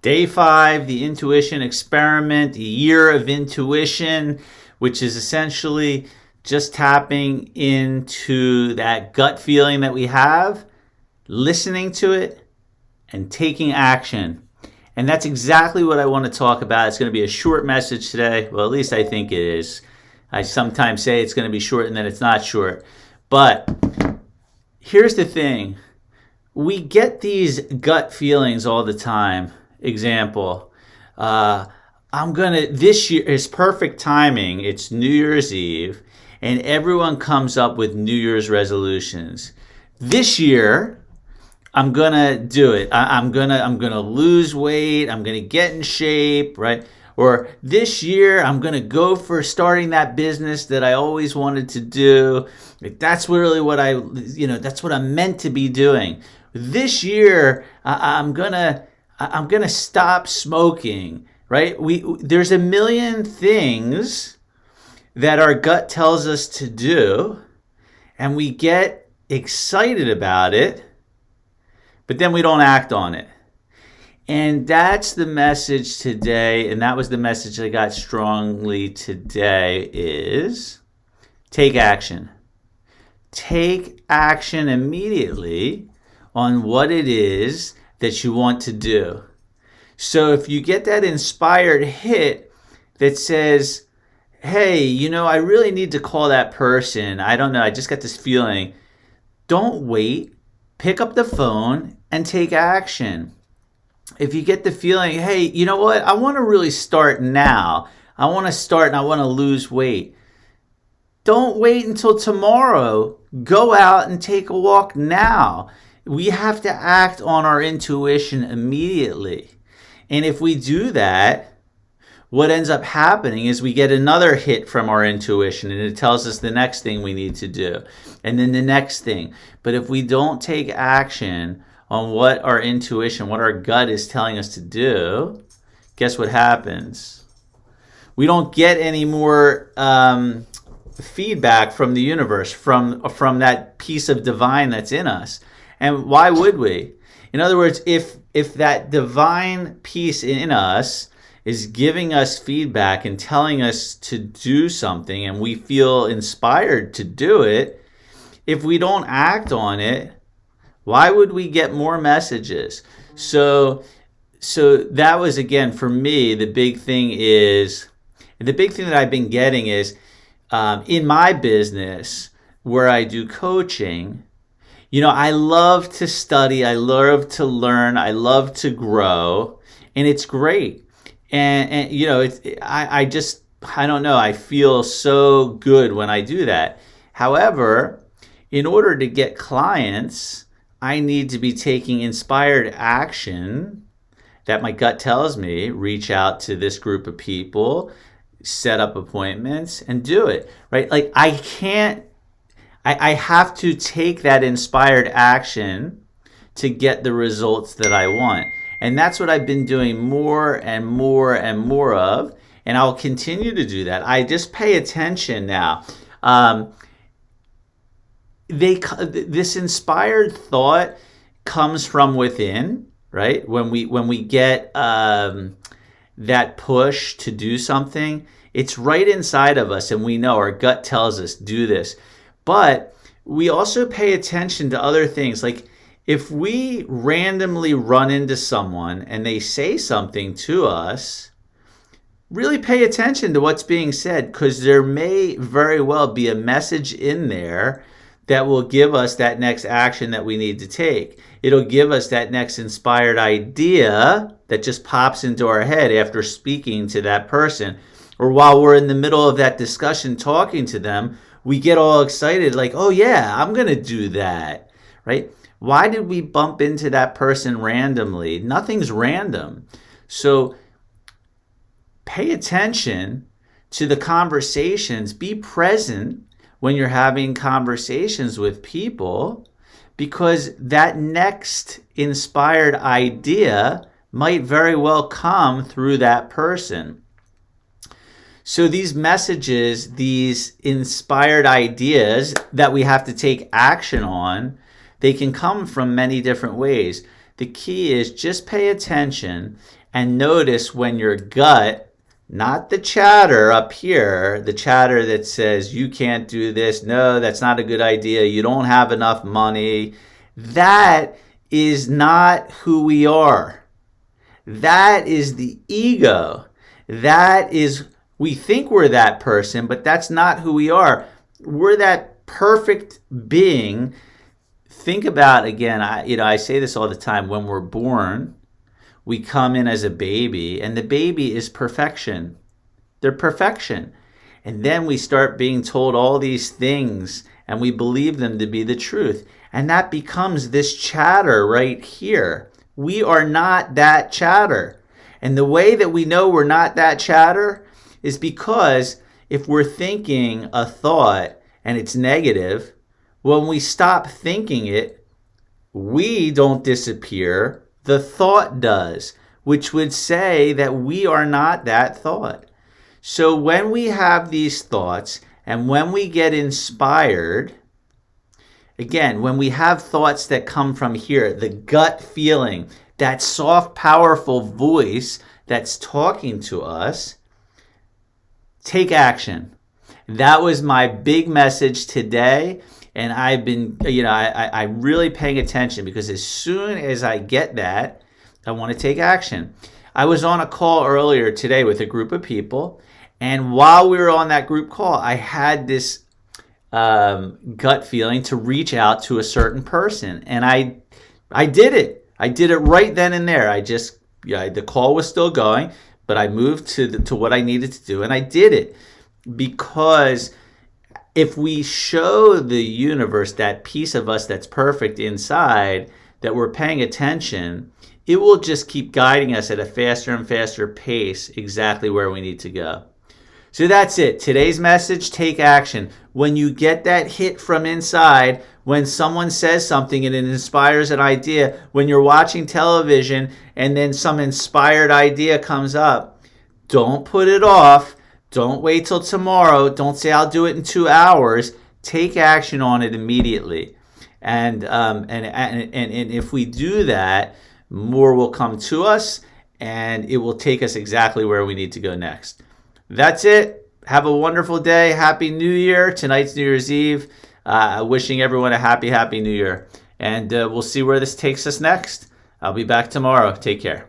Day 5, the intuition experiment, a year of intuition, which is essentially just tapping into that gut feeling that we have, listening to it, and taking action. And that's exactly what I want to talk about. It's going to be a short message today. Well, at least I think it is. I sometimes say it's going to be short and then it's not short. But here's the thing. We get these gut feelings all the time. Example, this year is perfect timing. It's New Year's Eve and everyone comes up with New Year's resolutions. This year, I'm gonna do it. I'm gonna lose weight. I'm gonna get in shape, right? Or this year, I'm gonna go for starting that business that I always wanted to do. That's really what that's what I'm meant to be doing. This year, I'm gonna stop smoking, right? There's a million things that our gut tells us to do, and we get excited about it, but then we don't act on it. And that's the message today, and that was the message I got strongly today is take action. Take action immediately on what it is that you want to do. So if you get that inspired hit that says, hey, I really need to call that person. I don't know, I just got this feeling. Don't wait. Pick up the phone and take action. If you get the feeling, hey, you know what? I want to really start now. I want to start and I want to lose weight. Don't wait until tomorrow. Go out and take a walk now. We have to act on our intuition immediately. And if we do that, what ends up happening is we get another hit from our intuition and it tells us the next thing we need to do and then the next thing. But if we don't take action on what our intuition, what our gut is telling us to do, guess what happens? We don't get any more feedback from the universe, from that piece of divine that's in us. And why would we? In other words, if that divine piece in us is giving us feedback and telling us to do something and we feel inspired to do it, if we don't act on it, why would we get more messages? So that was, again, for me, the big thing that I've been getting is in my business where I do coaching, I love to study, I love to learn, I love to grow, and it's great. And I don't know, I feel so good when I do that. However, in order to get clients, I need to be taking inspired action that my gut tells me, reach out to this group of people, set up appointments, and do it, right? Like I have to take that inspired action to get the results that I want. And that's what I've been doing more and more and more of. And I'll continue to do that. I just pay attention now. This inspired thought comes from within, right? When we get that push to do something, it's right inside of us. And we know our gut tells us, do this. But we also pay attention to other things. Like if we randomly run into someone and they say something to us, really pay attention to what's being said, because there may very well be a message in there that will give us that next action that we need to take. It'll give us that next inspired idea that just pops into our head after speaking to that person. Or while we're in the middle of that discussion talking to them, we get all excited like, oh yeah, I'm going to do that, right? Why did we bump into that person randomly? Nothing's random. So pay attention to the conversations. Be present when you're having conversations with people, because that next inspired idea might very well come through that person. So these messages, these inspired ideas that we have to take action on, they can come from many different ways. The key is just pay attention and notice when your gut, not the chatter up here, the chatter that says you can't do this, no, that's not a good idea, you don't have enough money, that is not who we are. That is the ego. That is, we think we're that person, but that's not who we are. We're that perfect being. Think about, again, I say this all the time, when we're born, we come in as a baby, and the baby is perfection. They're perfection. And then we start being told all these things, and we believe them to be the truth. And that becomes this chatter right here. We are not that chatter. And the way that we know we're not that chatter is because if we're thinking a thought and it's negative, when we stop thinking it, we don't disappear. The thought does, which would say that we are not that thought. So when we have these thoughts and when we get inspired, again, when we have thoughts that come from here, the gut feeling, that soft, powerful voice that's talking to us, take action. That was my big message today. And I've been, I'm really paying attention, because as soon as I get that, I want to take action. I was on a call earlier today with a group of people. And while we were on that group call, I had this gut feeling to reach out to a certain person. And I did it. I did it right then and there. The call was still going, but I moved to what I needed to do. And I did it because if we show the universe that piece of us that's perfect inside, that we're paying attention, it will just keep guiding us at a faster and faster pace exactly where we need to go. So that's it. Today's message, take action. When you get that hit from inside, when someone says something and it inspires an idea, when you're watching television and then some inspired idea comes up, don't put it off. Don't wait till tomorrow. Don't say I'll do it in 2 hours. Take action on it immediately. And if we do that, more will come to us, and it will take us exactly where we need to go next. That's it. Have a wonderful day. Happy New Year. Tonight's New Year's Eve. Wishing everyone a happy New Year. And we'll see where this takes us next. I'll be back tomorrow. Take care.